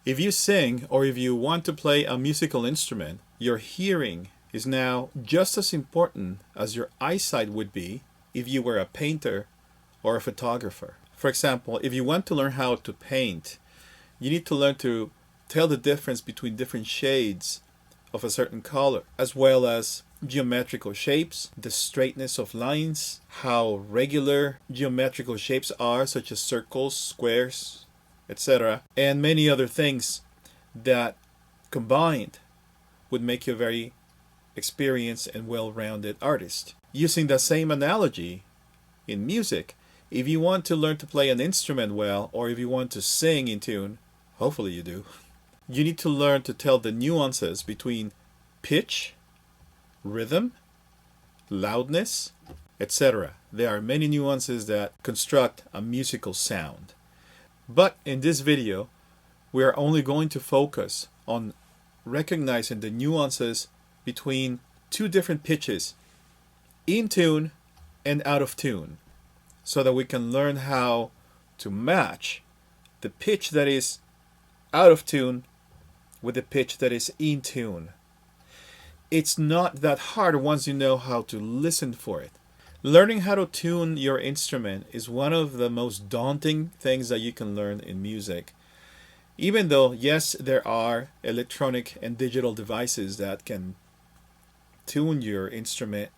If you sing or if you want to play a musical instrument, your hearing is now just as important as your eyesight would be if you were a painter or a photographer. For example, if you want to learn how to paint, you need to learn to tell the difference between different shades of a certain color, as well as geometrical shapes, the straightness of lines, how regular geometrical shapes are, such as circles, squares, etc., and many other things that combined would make you a very experienced and well-rounded artist. Using the same analogy in music, if you want to learn to play an instrument well, or if you want to sing in tune, hopefully you do, you need to learn to tell the nuances between pitch, rhythm, loudness, etc. There are many nuances that construct a musical sound. But in this video, we are only going to focus on recognizing the nuances between two different pitches, in tune and out of tune, so that we can learn how to match the pitch that is out of tune with the pitch that is in tune. It's not that hard once you know how to listen for it. Learning how to tune your instrument is one of the most daunting things that you can learn in music. Even though, yes, there are electronic and digital devices that can tune your instrument,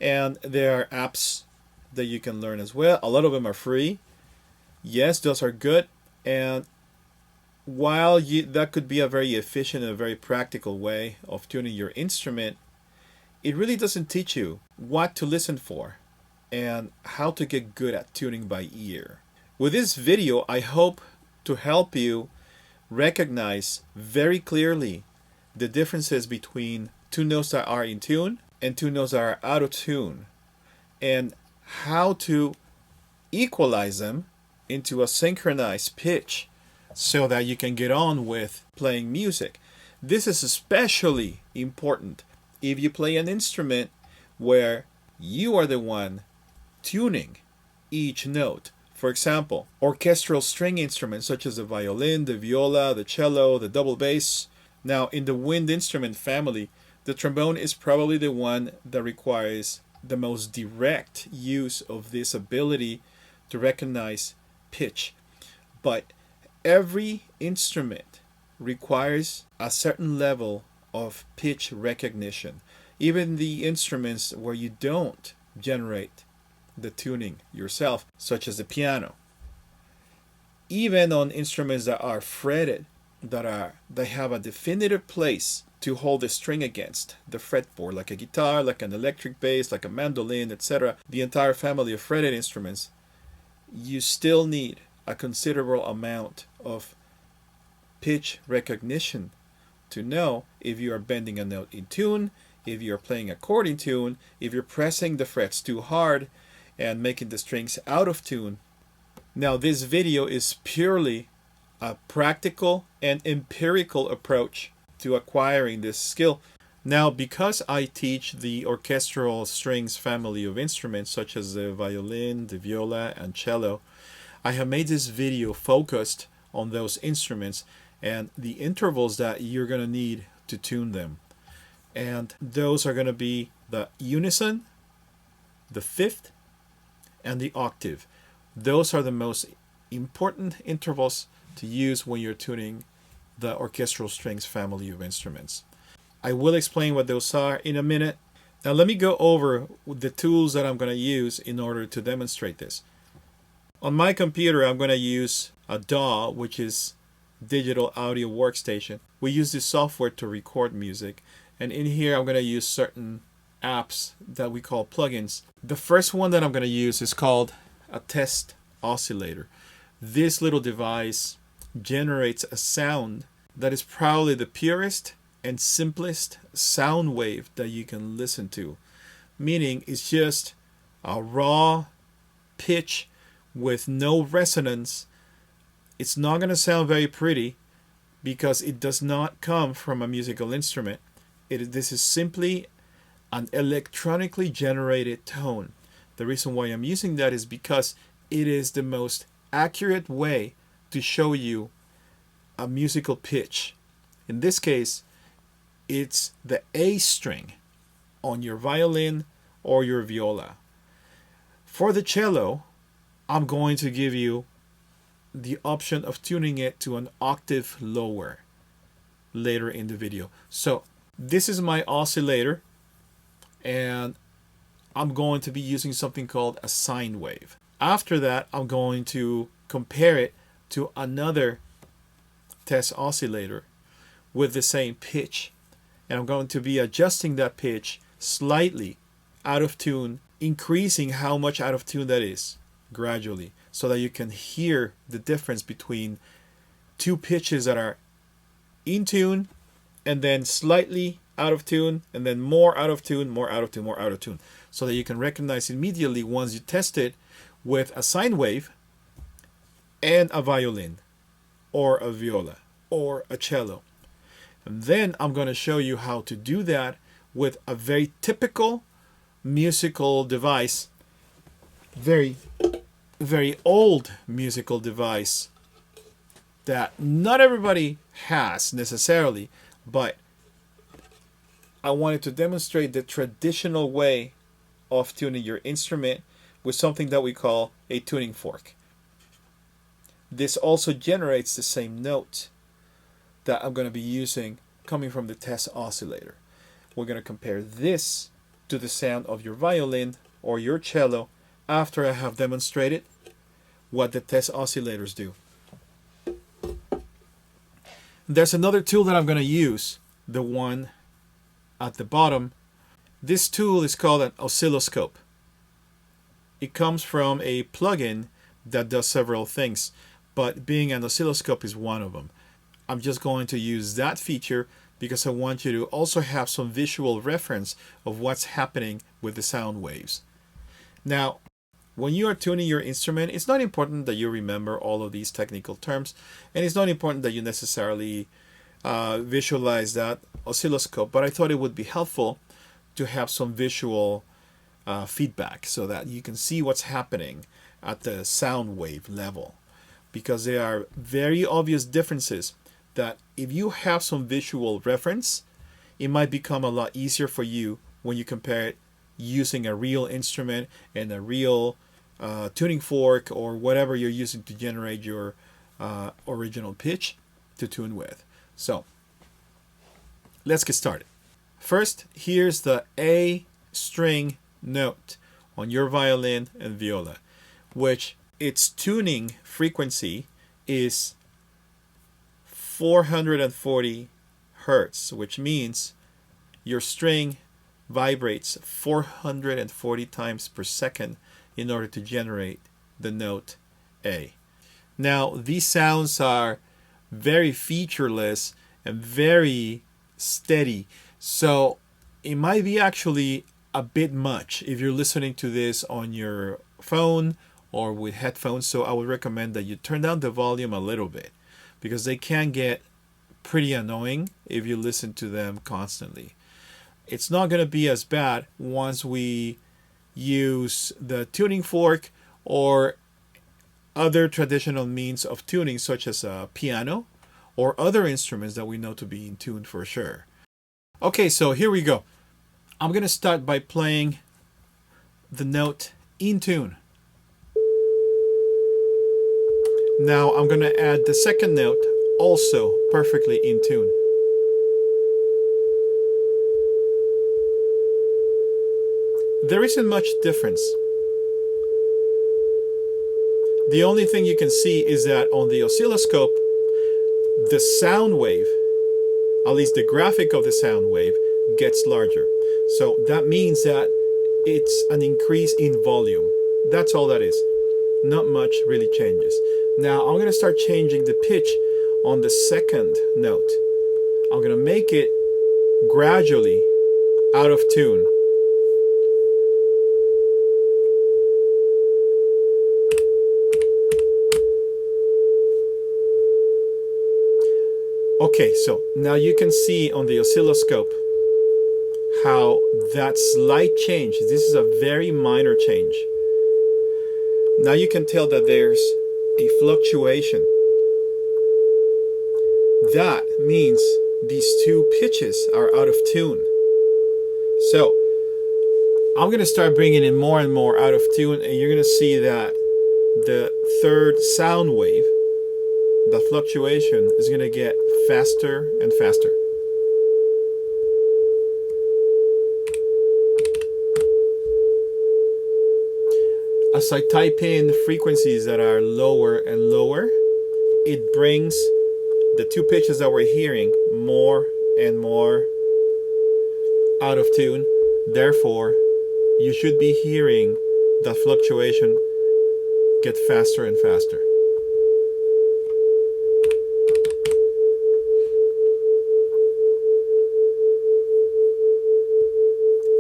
and there are apps that you can learn as well. A lot of them are free. Yes, those are good, and while that could be a very efficient and a very practical way of tuning your instrument, it really doesn't teach you what to listen for and how to get good at tuning by ear. With this video, I hope to help you recognize very clearly the differences between two notes that are in tune and two notes that are out of tune, and how to equalize them into a synchronized pitch so that you can get on with playing music. This is especially important if you play an instrument where you are the one tuning each note. For example, orchestral string instruments such as the violin, the viola, the cello, the double bass. Now, in the wind instrument family, the trombone is probably the one that requires the most direct use of this ability to recognize pitch. But every instrument requires a certain level of pitch recognition. Even the instruments where you don't generate the tuning yourself, such as the piano. Even on instruments that are fretted, they have a definitive place to hold the string against the fretboard, like a guitar, like an electric bass, like a mandolin, etc. The entire family of fretted instruments, you still need a considerable amount of pitch recognition to know if you are bending a note in tune, if you're playing a chord in tune, if you're pressing the frets too hard and making the strings out of tune. Now, this video is purely a practical and empirical approach to acquiring this skill. Now, because I teach the orchestral strings family of instruments such as the violin, the viola, and cello, I have made this video focused on those instruments and the intervals that you're going to need to tune them. And those are going to be the unison, the fifth, and the octave. Those are the most important intervals to use when you're tuning the orchestral strings family of instruments. I will explain what those are in a minute. Now let me go over the tools that I'm going to use in order to demonstrate this. On my computer, I'm going to use a DAW, which is Digital Audio Workstation. We use this software to record music, and in here I'm going to use certain apps that we call plugins. The first one that I'm going to use is called a test oscillator. This little device generates a sound that is probably the purest and simplest sound wave that you can listen to. Meaning it's just a raw pitch with no resonance. It's not going to sound very pretty because it does not come from a musical instrument. This is simply an electronically generated tone. The reason why I'm using that is because it is the most accurate way to show you a musical pitch. In this case, it's the A string on your violin or your viola. For the cello, I'm going to give you the option of tuning it to an octave lower later in the video. So this is my oscillator, and I'm going to be using something called a sine wave. After that, I'm going to compare it to another test oscillator with the same pitch, and I'm going to be adjusting that pitch slightly out of tune, increasing how much out of tune that is gradually, so that you can hear the difference between two pitches that are in tune and then slightly out of tune, and then more out of tune, more out of tune, more out of tune, so that you can recognize immediately once you test it with a sine wave and a violin or a viola or a cello. And then I'm going to show you how to do that with a very typical musical device, very old musical device that not everybody has necessarily, but I wanted to demonstrate the traditional way of tuning your instrument with something that we call a tuning fork. This also generates the same note that I'm going to be using coming from the test oscillator. We're going to compare this to the sound of your violin or your cello after I have demonstrated what the test oscillators do. There's another tool that I'm going to use, the one at the bottom. This tool is called an oscilloscope. It comes from a plugin that does several things, but being an oscilloscope is one of them. I'm just going to use that feature because I want you to also have some visual reference of what's happening with the sound waves. Now, when you are tuning your instrument, it's not important that you remember all of these technical terms, and it's not important that you necessarily visualize that oscilloscope, but I thought it would be helpful to have some visual feedback so that you can see what's happening at the sound wave level, because there are very obvious differences that if you have some visual reference, it might become a lot easier for you when you compare it using a real instrument and a real tuning fork or whatever you're using to generate your original pitch to tune with. So let's get started. First, here's the A string note on your violin and viola, which its tuning frequency is 440 hertz, which means your string vibrates 440 times per second in order to generate the note A. Now, these sounds are very featureless and very steady, so it might be actually a bit much if you're listening to this on your phone or with headphones. So I would recommend that you turn down the volume a little bit, because they can get pretty annoying if you listen to them constantly. It's not going to be as bad once we use the tuning fork or other traditional means of tuning, such as a piano or other instruments that we know to be in tune for sure. Okay, so here we go. I'm going to start by playing the note in tune. Now I'm going to add the second note, also perfectly in tune. There isn't much difference. The only thing you can see is that on the oscilloscope, the sound wave, at least the graphic of the sound wave, gets larger. So that means that it's an increase in volume. That's all that is. Not much really changes. Now I'm going to start changing the pitch on the second note. I'm going to make it gradually out of tune. Okay, so now you can see on the oscilloscope how that slight change, this is a very minor change. Now you can tell that there's a fluctuation that means these two pitches are out of tune. So I'm going to start bringing in more and more out of tune, and you're going to see that the third sound wave, the fluctuation, is going to get faster and faster. As I type in frequencies that are lower and lower, it brings the two pitches that we're hearing more and more out of tune. Therefore, you should be hearing the fluctuation get faster and faster.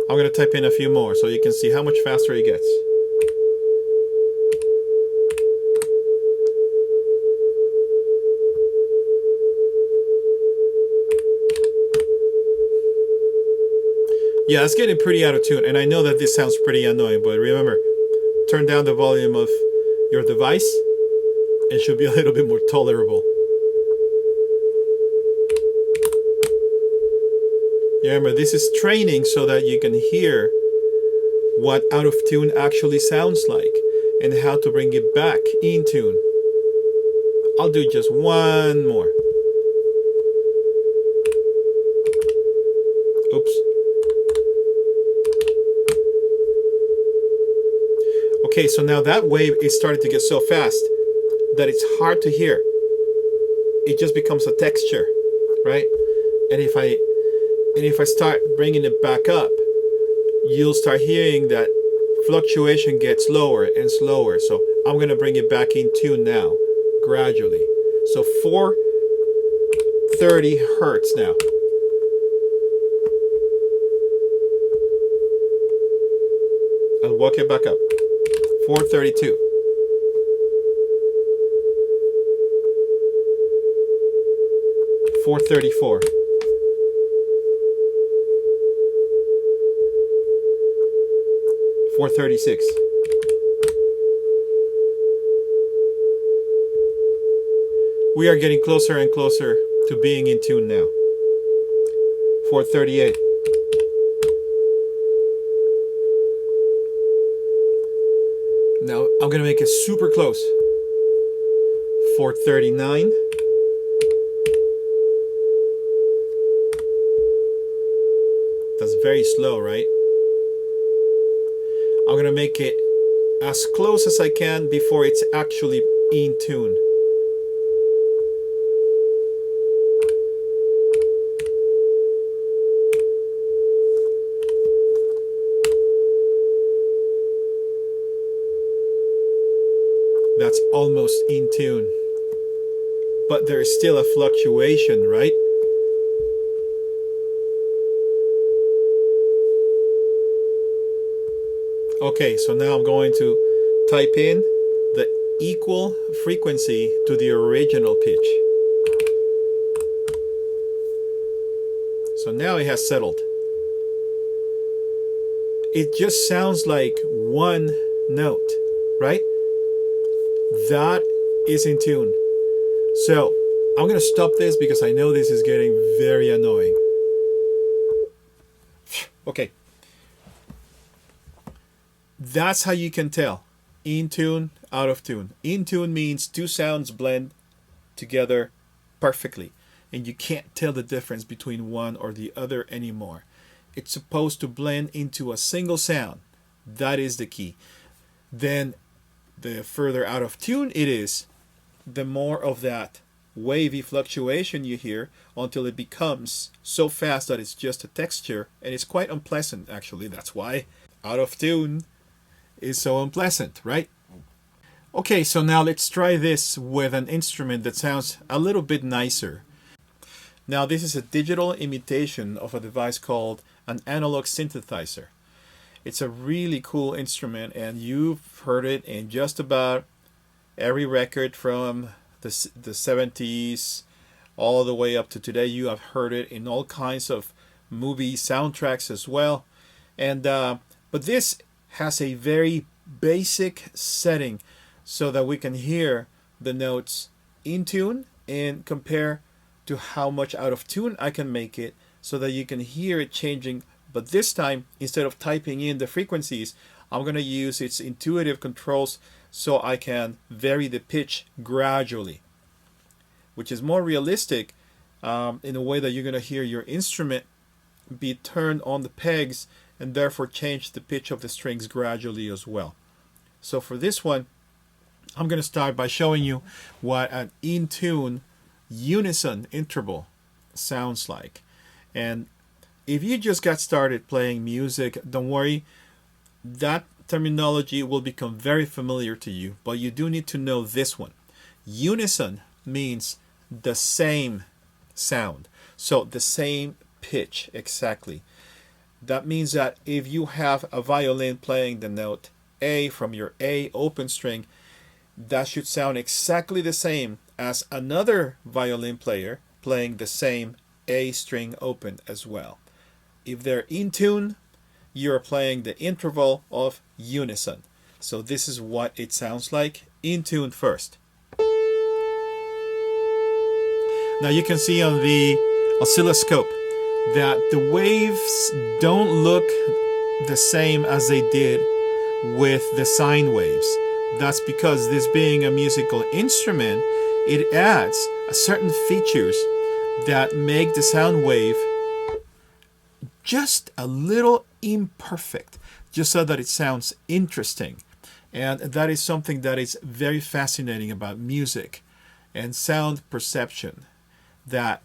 I'm going to type in a few more so you can see how much faster it gets. Yeah, it's getting pretty out of tune, and I know that this sounds pretty annoying, but remember, turn down the volume of your device, and it should be a little bit more tolerable. Yeah, remember, this is training so that you can hear what out of tune actually sounds like, and how to bring it back in tune. I'll do just one more. Oops. Okay, so now that wave is starting to get so fast that it's hard to hear. It just becomes a texture, right? And if I start bringing it back up, you'll start hearing that fluctuation gets slower and slower. So I'm going to bring it back in tune now, gradually. So 430 hertz now. I'll walk it back up. 432. 434. 436. 'We are getting closer and closer to being in tune now. 438. 'Now I'm going to make it super close. 439. 'That's very slow, right? I'm going to make it as close as I can before it's actually in tune. 'That's almost in tune. But there is still a fluctuation, right? Okay, so now I'm going to type in the equal frequency to the original pitch. So now it has settled. It just sounds like one note, right? That is in tune. So I'm going to stop this because I know this is getting very annoying. Okay. That's how you can tell. In tune, out of tune. In tune means two sounds blend together perfectly, and you can't tell the difference between one or the other anymore. It's supposed to blend into a single sound. That is the key. Then the further out of tune it is, the more of that wavy fluctuation you hear, until it becomes so fast that it's just a texture, and it's quite unpleasant actually. That's why out of tune is so unpleasant, right? Okay, so now let's try this with an instrument that sounds a little bit nicer. Now this is a digital imitation of a device called an analog synthesizer. It's a really cool instrument, and you've heard it in just about every record from the 70s all the way up to today. You have heard it in all kinds of movie soundtracks as well. And but this has a very basic setting so that we can hear the notes in tune and compare to how much out of tune I can make it so that you can hear it changing. But this time, instead of typing in the frequencies, I'm going to use its intuitive controls so I can vary the pitch gradually, which is more realistic in a way that you're going to hear your instrument be turned on the pegs and therefore change the pitch of the strings gradually as well. So for this one, I'm going to start by showing you what an in tune unison interval sounds like. And if you just got started playing music, don't worry, that terminology will become very familiar to you, but you do need to know this one. Unison means the same sound, so the same pitch exactly. That means that if you have a violin playing the note A from your A open string, that should sound exactly the same as another violin player playing the same A string open as well. If they're in tune, you're playing the interval of unison. So this is what it sounds like in tune first. Now you can see on the oscilloscope that the waves don't look the same as they did with the sine waves. That's because this being a musical instrument, it adds certain features that make the sound wave just a little imperfect, just so that it sounds interesting. And that is something that is very fascinating about music and sound perception, that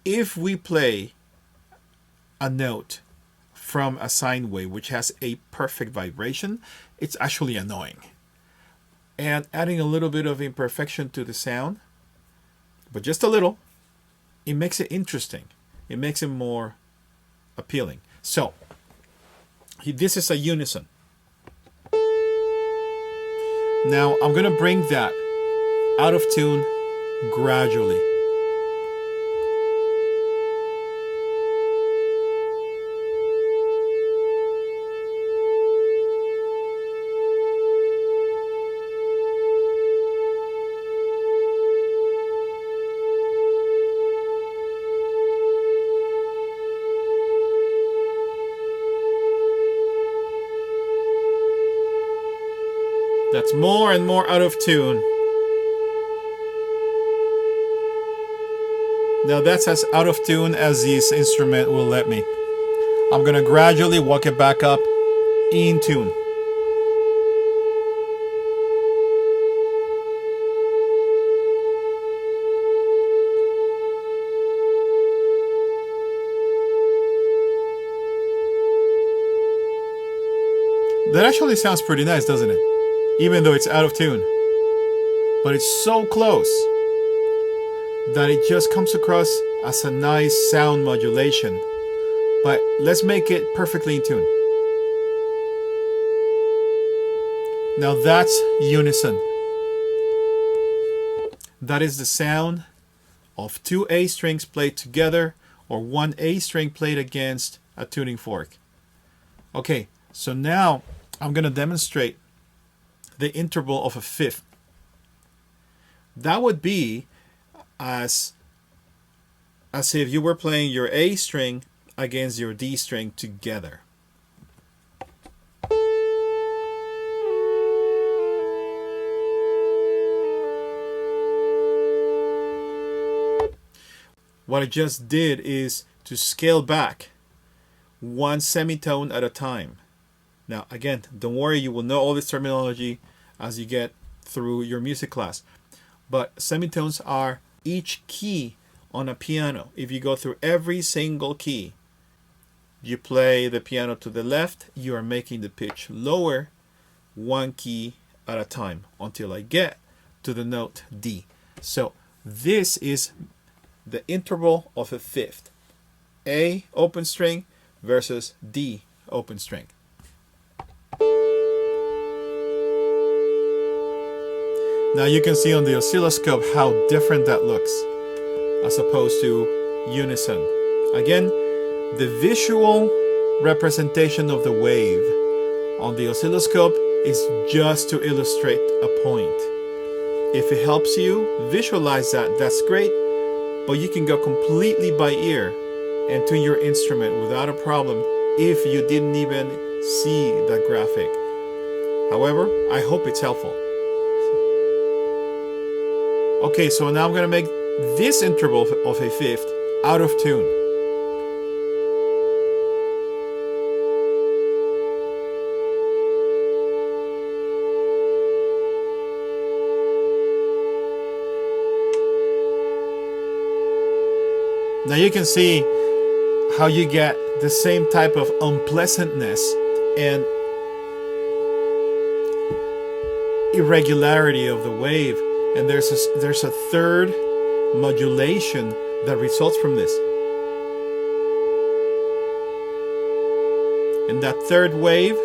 if we play a note from a sine wave which has a perfect vibration, it's actually annoying. And adding a little bit of imperfection to the sound, but just a little, it makes it interesting. It makes it more appealing. So, this is a unison. Now, I'm going to bring that out of tune gradually. That's more and more out of tune. Now that's as out of tune as this instrument will let me. I'm going to gradually walk it back up in tune. That actually sounds pretty nice, doesn't it? Even though it's out of tune. But it's so close that it just comes across as a nice sound modulation. But let's make it perfectly in tune. Now that's unison. That is the sound of two A strings played together, or one A string played against a tuning fork. Okay, so now I'm going to demonstrate the interval of a fifth. That would be as if you were playing your A string against your D string together. What I just did is to scale back one semitone at a time. Now, again, don't worry, you will know all this terminology as you get through your music class. But semitones are each key on a piano. If you go through every single key, you play the piano to the left, you are making the pitch lower one key at a time until I get to the note D. So this is the interval of a fifth. A open string versus D open string. Now you can see on the oscilloscope how different that looks as opposed to unison. Again, the visual representation of the wave on the oscilloscope is just to illustrate a point. If it helps you visualize that, that's great, but you can go completely by ear and tune your instrument without a problem if you didn't even see that graphic. However, I hope it's helpful. Okay, so now I'm going to make this interval of a fifth out of tune. Now you can see how you get the same type of unpleasantness and irregularity of the wave, and there's a third modulation that results from this. And that third wave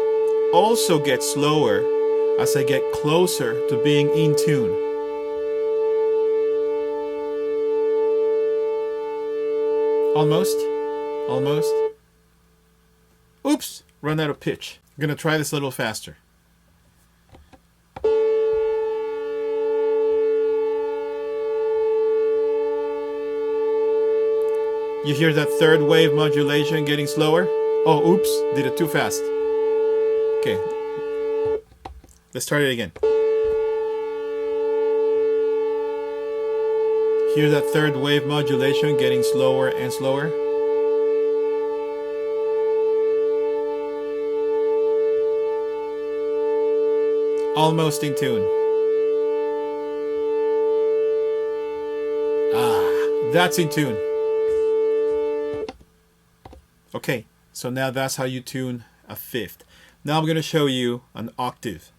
also gets slower as I get closer to being in tune. Almost. Oops, run out of pitch. I'm gonna try this a little faster. You hear that third wave modulation getting slower? Oh, oops, did it too fast. Okay, let's try it again. Hear that third wave modulation getting slower and slower? Almost in tune. Ah, that's in tune. Okay, so now that's how you tune a fifth. Now I'm going to show you an octave.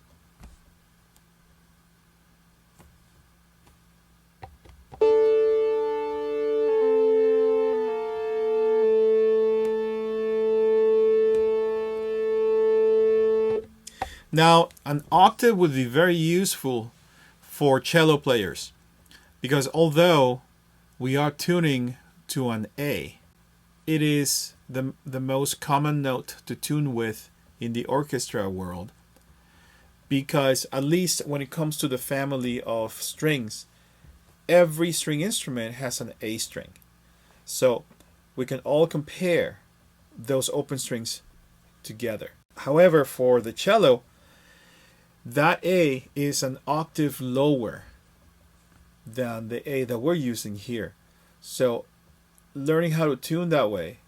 Now, an octave would be very useful for cello players because although we are tuning to an A, it is the most common note to tune with in the orchestra world, because at least when it comes to the family of strings, every string instrument has an A string. So we can all compare those open strings together. However, for the cello, that A is an octave lower than the A that we're using here. So learning how to tune that way,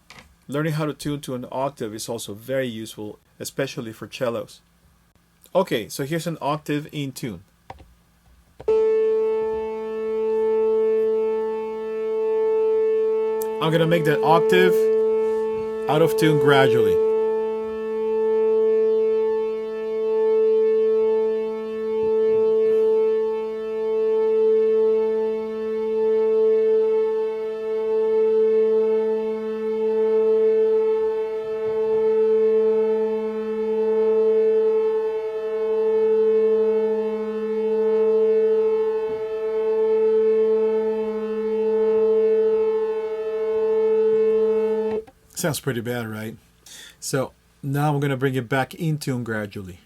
learning how to tune to an octave is also very useful, especially for cellos. Okay, so here's an octave in tune. I'm going to make that octave out of tune gradually. Sounds pretty bad, right? So now I'm going to bring it back in tune gradually.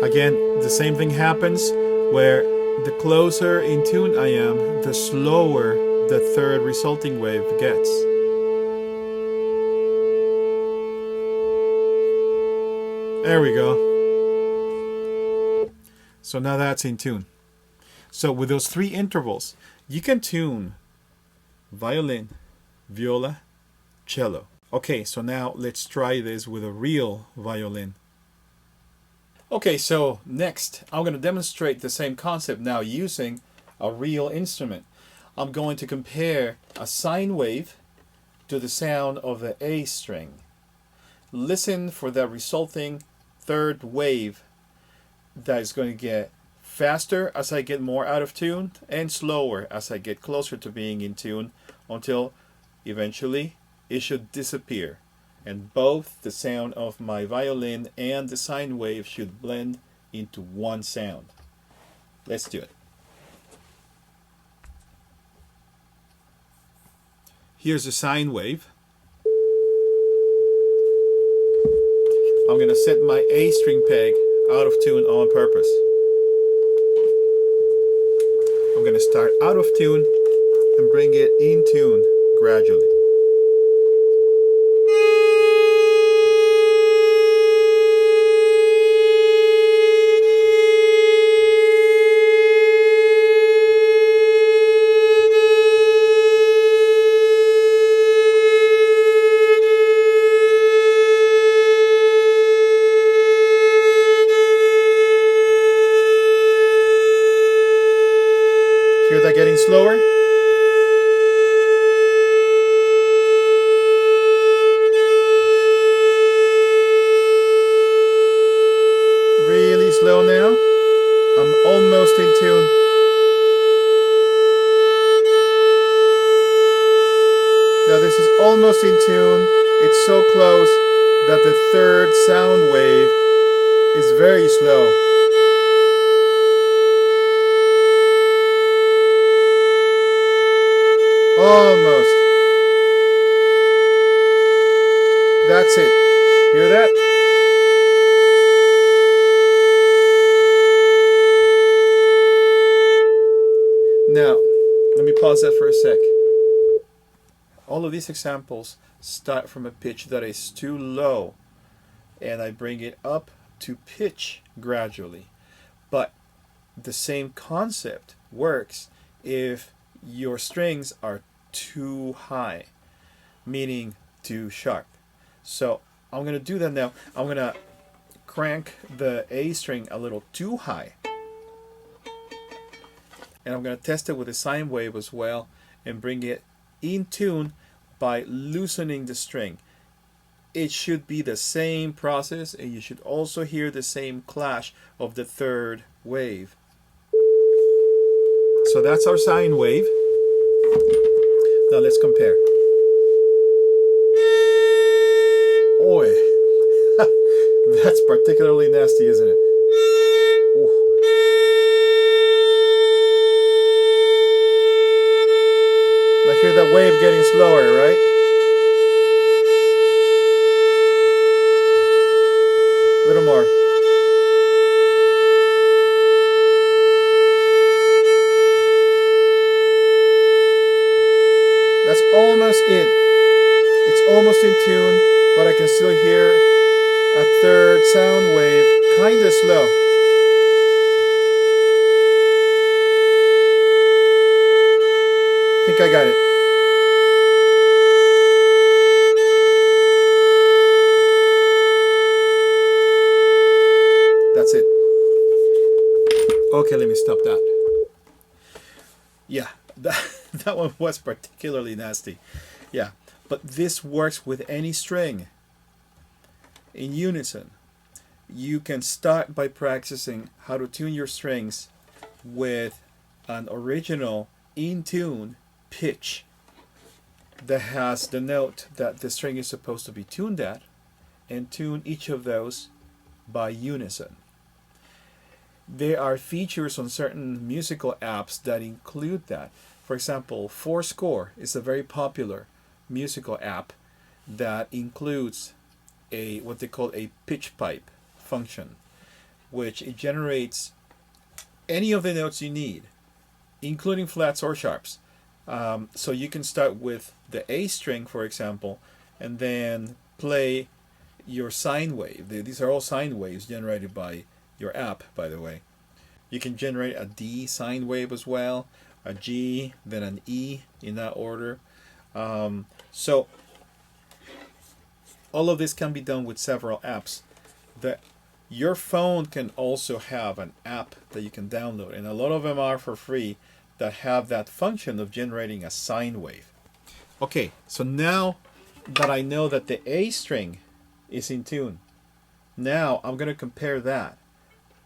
Again, the same thing happens where the closer in tune I am, the slower the third resulting wave gets. There we go. So now that's in tune. So with those three intervals, you can tune violin, viola, cello. Okay, so now let's try this with a real violin. Okay, so next I'm going to demonstrate the same concept now using a real instrument. I'm going to compare a sine wave to the sound of the A string. Listen for that resulting third wave that is going to get faster as I get more out of tune and slower as I get closer to being in tune until eventually it should disappear. And both the sound of my violin and the sine wave should blend into one sound. Let's do it. Here's a sine wave. I'm going to set my A string peg out of tune on purpose. I'm going to start out of tune and bring it in tune gradually. Hear that getting slower? Really slow now. I'm almost in tune. Now this is almost in tune. It's so close that the third sound wave is very slow. Almost. That's it. Hear that? Now, let me pause that for a sec. All of these examples start from a pitch that is too low, and I bring it up to pitch gradually. But the same concept works if your strings are too high, meaning too sharp. So I'm going to do that now. I'm going to crank the A string a little too high. And I'm going to test it with a sine wave as well and bring it in tune by loosening the string. It should be the same process, and you should also hear the same clash of the third wave. So that's our sine wave. Now let's compare. Oi, that's particularly nasty, isn't it? Ooh. Now hear that wave getting slower, right? A little more. That's almost it. It's almost in tune, but I can still hear a third sound wave, kinda slow. I think I got it. That's it. Okay, let me stop that. Yeah, that one was particularly nasty. Yeah, but this works with any string. In unison, you can start by practicing how to tune your strings with an original in tune pitch that has the note that the string is supposed to be tuned at, and tune each of those by unison. There are features on certain musical apps that include that. For example, Fourscore is a very popular musical app that includes what they call a pitch pipe function, which it generates any of the notes you need, including flats or sharps. So you can start with the A string, for example, and then play your sine wave. These are all sine waves generated by your app, by the way. You can generate a D sine wave as well, a G, then an E in that order. So all of this can be done with several apps. Your phone can also have an app that you can download, and a lot of them are for free, that have that function of generating a sine wave. Okay, so now that I know that the A string is in tune, now I'm going to compare that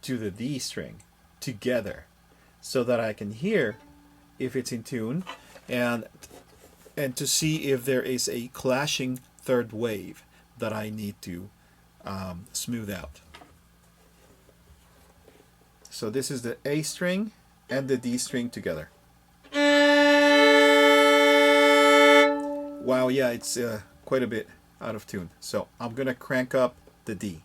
to the D string together so that I can hear if it's in tune and to see if there is a clashing third wave that I need to smooth out. So this is the A string and the D string together. Wow, yeah, it's quite a bit out of tune. So I'm gonna crank up the D.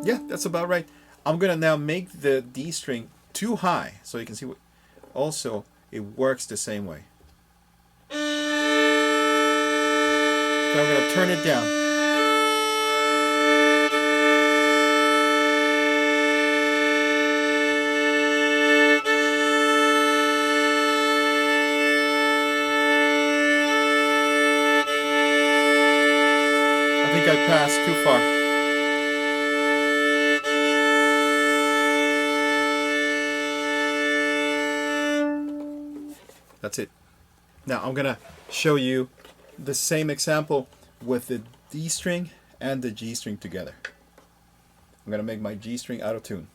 Yeah, that's about right. I'm gonna now make the D string too high so you can see what. Also, it works the same way. So I'm gonna turn it down. I think I passed too far. That's it. Now I'm gonna show you the same example with the D string and the G string together. I'm gonna make my G string out of tune.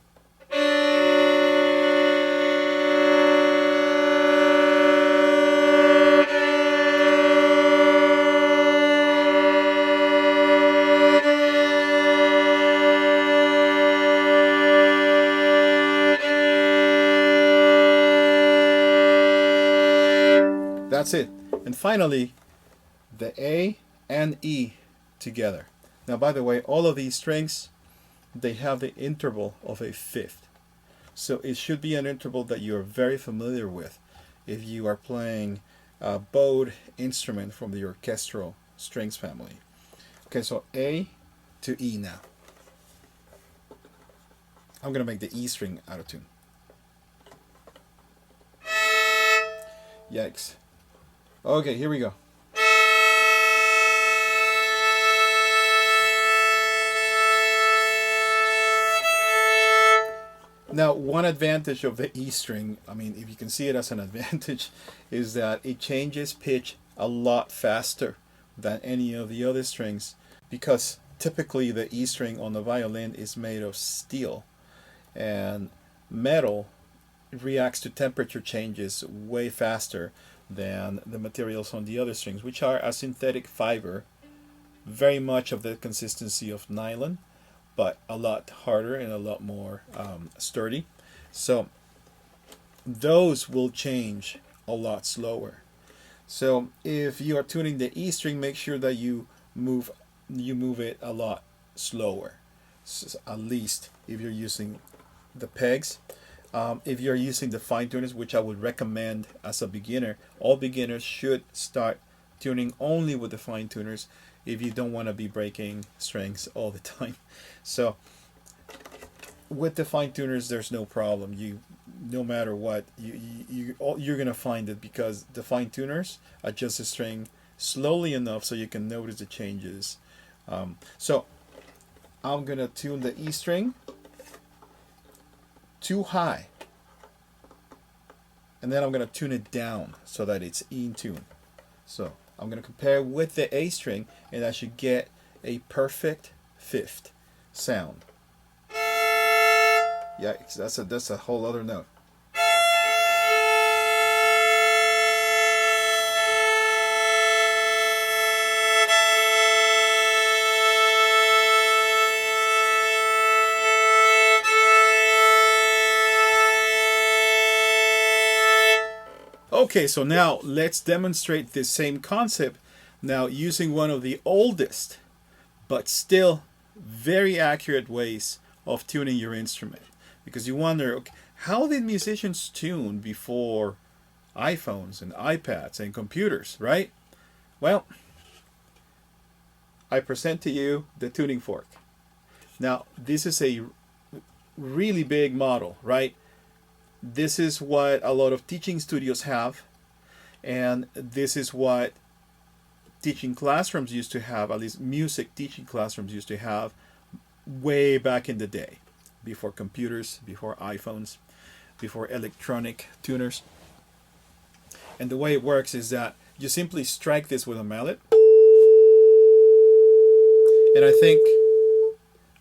That's it. And finally, the A and E together. Now, by the way, all of these strings, they have the interval of a fifth. So it should be an interval that you're very familiar with if you are playing a bowed instrument from the orchestral strings family. Okay, so A to E now. I'm going to make the E string out of tune. Yikes. Okay, here we go. Now, one advantage of the E string, I mean, if you can see it as an advantage, is that it changes pitch a lot faster than any of the other strings, because typically the E string on the violin is made of steel, and metal reacts to temperature changes way faster than the materials on the other strings, which are a synthetic fiber, very much of the consistency of nylon, but a lot harder and a lot more sturdy. So those will change a lot slower. So if you are tuning the E string, make sure that you move it a lot slower. So at least if you're using the pegs. If you're using the fine tuners, which I would recommend as a beginner, all beginners should start tuning only with the fine tuners if you don't want to be breaking strings all the time. So with the fine tuners, there's no problem. No matter what, you're gonna find it, because the fine tuners adjust the string slowly enough so you can notice the changes. So I'm gonna tune the E string too high, and then I'm going to tune it down so that it's in tune. So I'm going to compare with the A string, and I should get a perfect fifth sound. Yeah, that's a whole other note. Okay, so now let's demonstrate this same concept now using one of the oldest but still very accurate ways of tuning your instrument. Because you wonder, okay, how did musicians tune before iPhones and iPads and computers, right? Well, I present to you the tuning fork. Now, this is a really big model, right? This is what a lot of teaching studios have, and this is what teaching classrooms used to have, at least music teaching classrooms used to have way back in the day, before computers, before iPhones, before electronic tuners. And the way it works is that you simply strike this with a mallet, and I think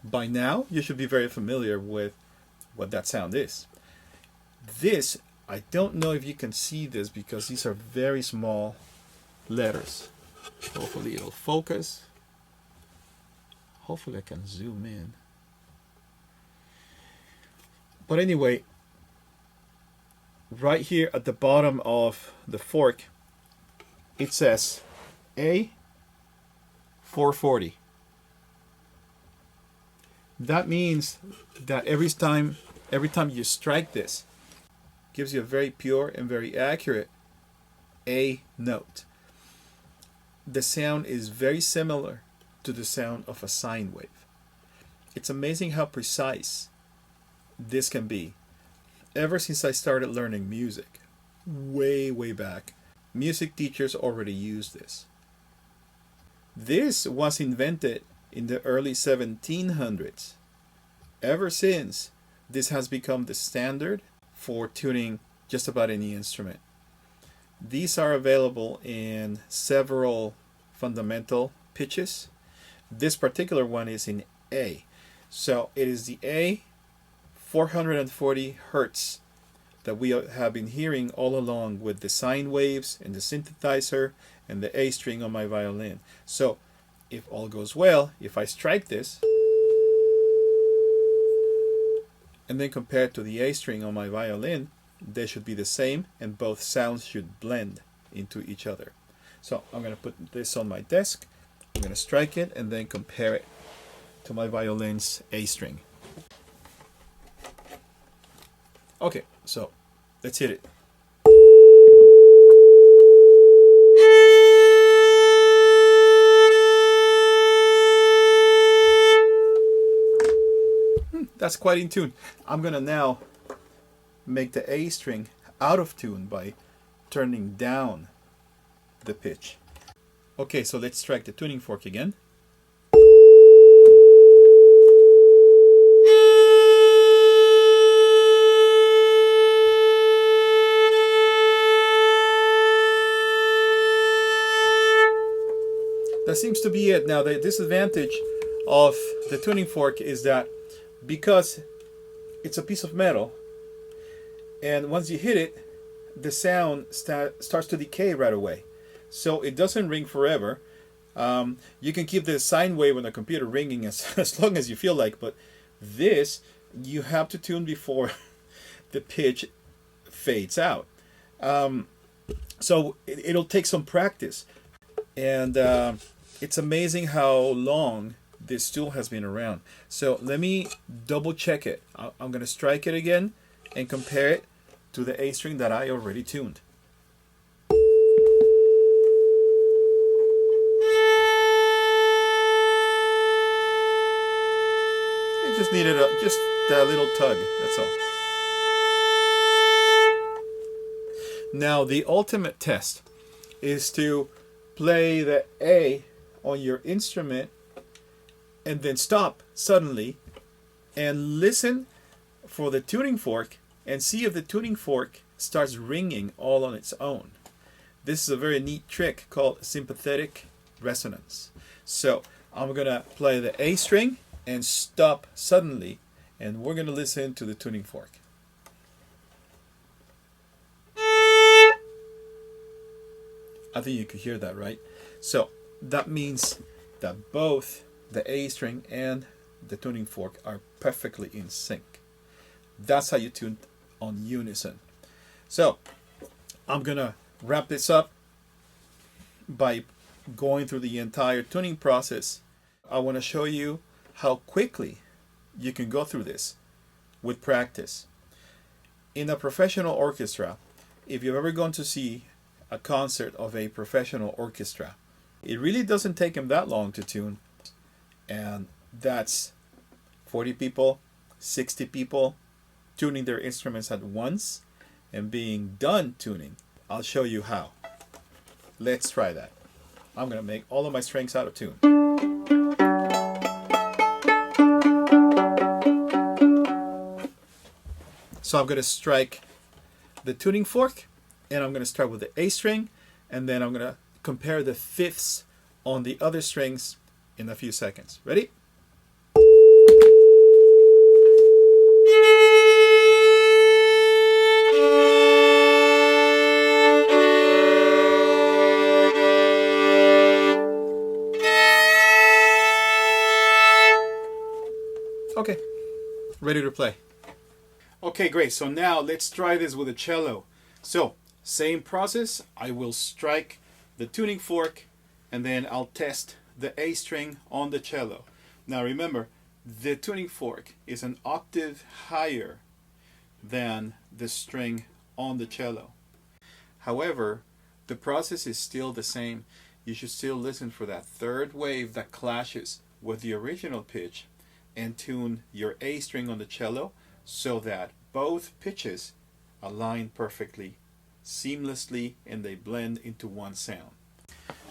by now you should be very familiar with what that sound is. This, I don't know if you can see this because these are very small letters. Hopefully it'll focus. hopefully I can zoom in. But anyway, right here at the bottom of the fork, it says A 440. That means that every time you strike this, gives you a very pure and very accurate A note. The sound is very similar to the sound of a sine wave. It's amazing how precise this can be. Ever since I started learning music, way back, music teachers already used this. This was invented in the early 1700s. Ever since, this has become the standard for tuning just about any instrument. These are available in several fundamental pitches. This particular one is in A. So it is the A 440 hertz that we have been hearing all along with the sine waves and the synthesizer and the A string on my violin. So if all goes well, if I strike this and then compare it to the A string on my violin, they should be the same and both sounds should blend into each other. So I'm going to put this on my desk, I'm going to strike it and then compare it to my violin's A string. Okay, so let's hit it. That's quite in tune. I'm going to now make the A string out of tune by turning down the pitch. Okay, so let's strike the tuning fork again. That seems to be it. Now, the disadvantage of the tuning fork is that because it's a piece of metal, and once you hit it, the sound starts to decay right away. So it doesn't ring forever. You can keep the sine wave on the computer ringing as long as you feel like, but this, you have to tune before the pitch fades out. So it'll take some practice. And it's amazing how long this tool has been around. So let me double check it. I'm going to strike it again and compare it to the A string that I already tuned. It just needed just a little tug, that's all. Now the ultimate test is to play the A on your instrument and then stop suddenly and listen for the tuning fork and see if the tuning fork starts ringing all on its own. This is a very neat trick called sympathetic resonance. So I'm going to play the A string and stop suddenly, and we're going to listen to the tuning fork. I think you could hear that, right? So that means that both the A string and the tuning fork are perfectly in sync. That's how you tune on unison. So I'm gonna wrap this up by going through the entire tuning process. I want to show you how quickly you can go through this with practice. In a professional orchestra, if you've ever gone to see a concert of a professional orchestra, it really doesn't take them that long to tune. And that's 40 people, 60 people tuning their instruments at once and being done tuning. I'll show you how. Let's try that. I'm going to make all of my strings out of tune. So I'm going to strike the tuning fork, and I'm going to start with the A string, and then I'm going to compare the fifths on the other strings in a few seconds. Ready? Okay, ready to play. Okay, great. So now let's try this with a cello. So, same process. I will strike the tuning fork and then I'll test the A string on the cello. Now remember, the tuning fork is an octave higher than the string on the cello. However, the process is still the same. You should still listen for that third wave that clashes with the original pitch and tune your A string on the cello so that both pitches align perfectly, seamlessly, and they blend into one sound.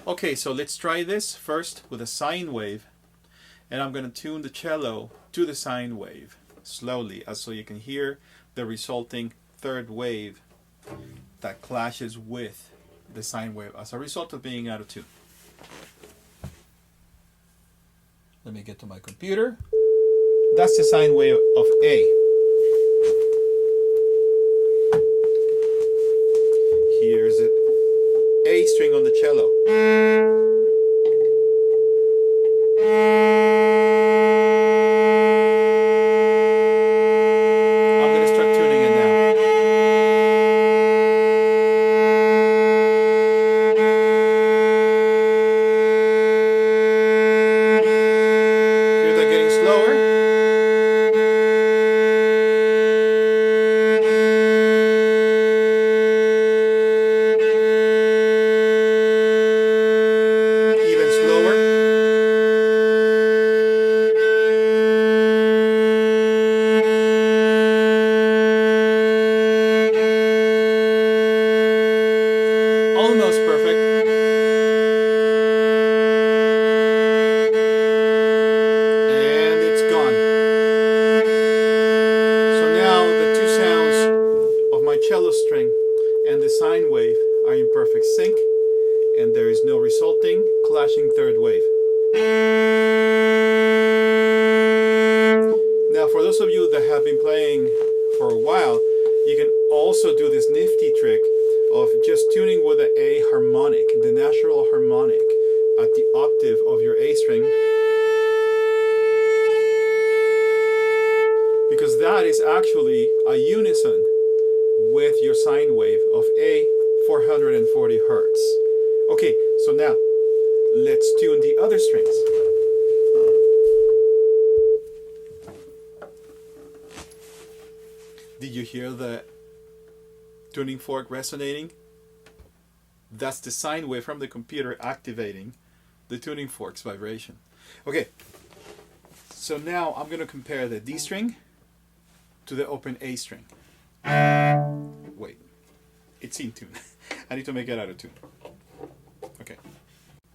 Okay, so let's try this first with a sine wave, and I'm going to tune the cello to the sine wave slowly so you can hear the resulting third wave that clashes with the sine wave as a result of being out of tune. Let me get to my computer. That's the sine wave of A. Here's it. A string on the cello. I'm going to start tuning it now. Hear that getting slower? Almost perfect. And it's gone. So now the two sounds of my cello string and the sine wave are in perfect sync, and there is no resulting clashing third wave. Now, for those of you that have been playing for a while, you can also do this nifty trick of just tuning with the A harmonic, the natural harmonic, at the octave of your A string, because that is actually a unison with your sine wave of A 440 Hertz. Okay, so now let's tune the other strings. Did you hear the tuning fork resonating? That's the sine wave from the computer activating the tuning fork's vibration. Okay, so now I'm going to compare the D string to the open A string. Wait, it's in tune. I need to make it out of tune. Okay.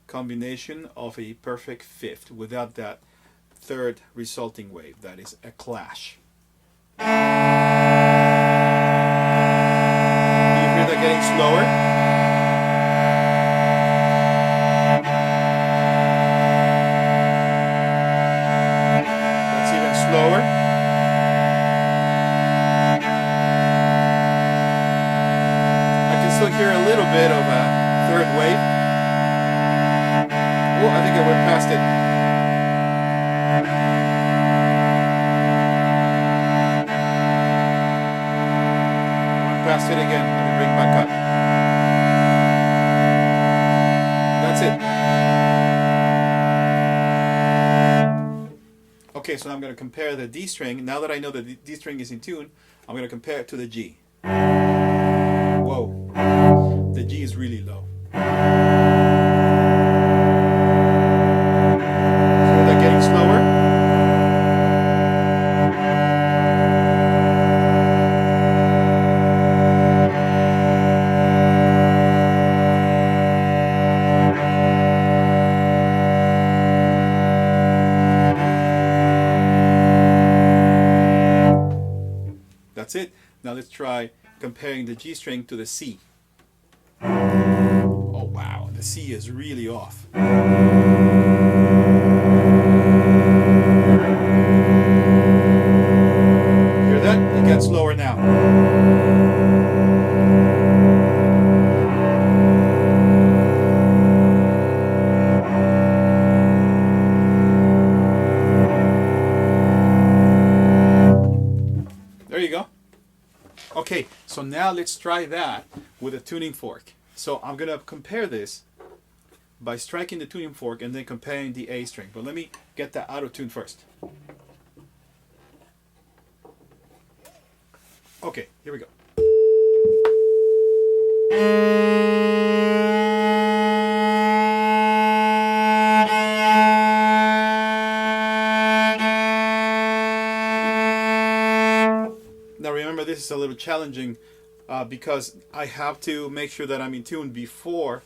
Combination of a perfect fifth without that third resulting wave. That is a clash. You hear that getting slower? That's even slower. I can still hear a little bit of a third wave. Oh, I think I went past it. Past it again. Let me bring it back up. That's it. Okay, so now I'm going to compare the D string. Now that I know that the D string is in tune, I'm going to compare it to the G. Whoa. The G is really low. Hear that getting slower? That's it. Now let's try comparing the G string to the C. Oh wow, the C is really off. Hear that? It gets lower now. Okay, so now let's try that with a tuning fork. So I'm gonna compare this by striking the tuning fork and then comparing the A string. But let me get that out of tune first. Okay, here we go. Now remember, this is a little challenging because I have to make sure that I'm in tune before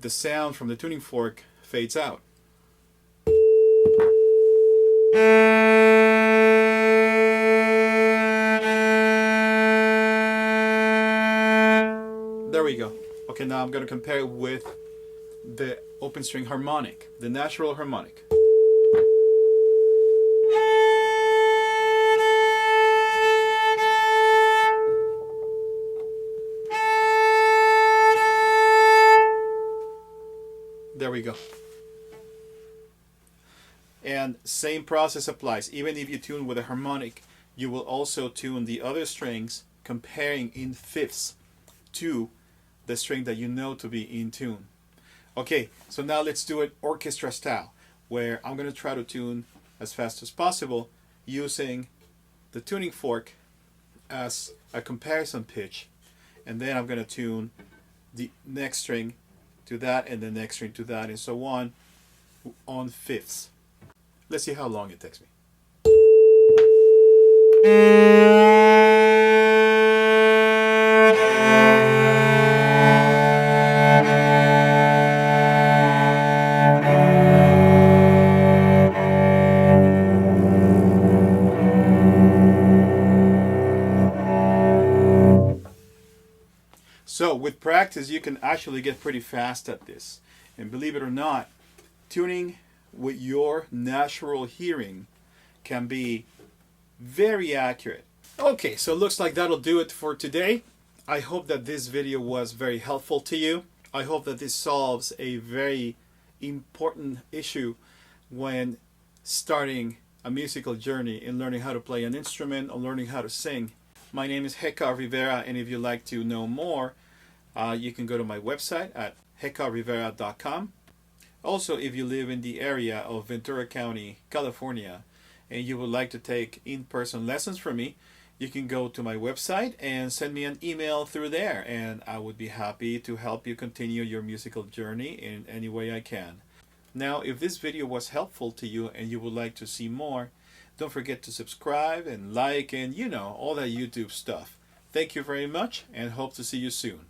the sound from the tuning fork fades out. There we go. Okay, now I'm going to compare it with the open string harmonic, the natural harmonic. There we go. And same process applies. Even if you tune with a harmonic, you will also tune the other strings comparing in fifths to the string that you know to be in tune. Okay, so now let's do it orchestra style, where I'm going to try to tune as fast as possible using the tuning fork as a comparison pitch, and then I'm going to tune the next string to that and the next string to that and so on fifths. Let's see how long it takes me. So with practice, you can actually get pretty fast at this. And believe it or not, tuning with your natural hearing can be very accurate. Okay, so it looks like that'll do it for today. I hope that this video was very helpful to you. I hope that this solves a very important issue when starting a musical journey in learning how to play an instrument or learning how to sing. My name is Hector Rivera, and if you'd like to know more, you can go to my website at hectorrivera.com. Also, if you live in the area of Ventura County, California, and you would like to take in-person lessons from me, you can go to my website and send me an email through there, and I would be happy to help you continue your musical journey in any way I can. Now, if this video was helpful to you and you would like to see more, don't forget to subscribe and like and all that YouTube stuff. Thank you very much and hope to see you soon.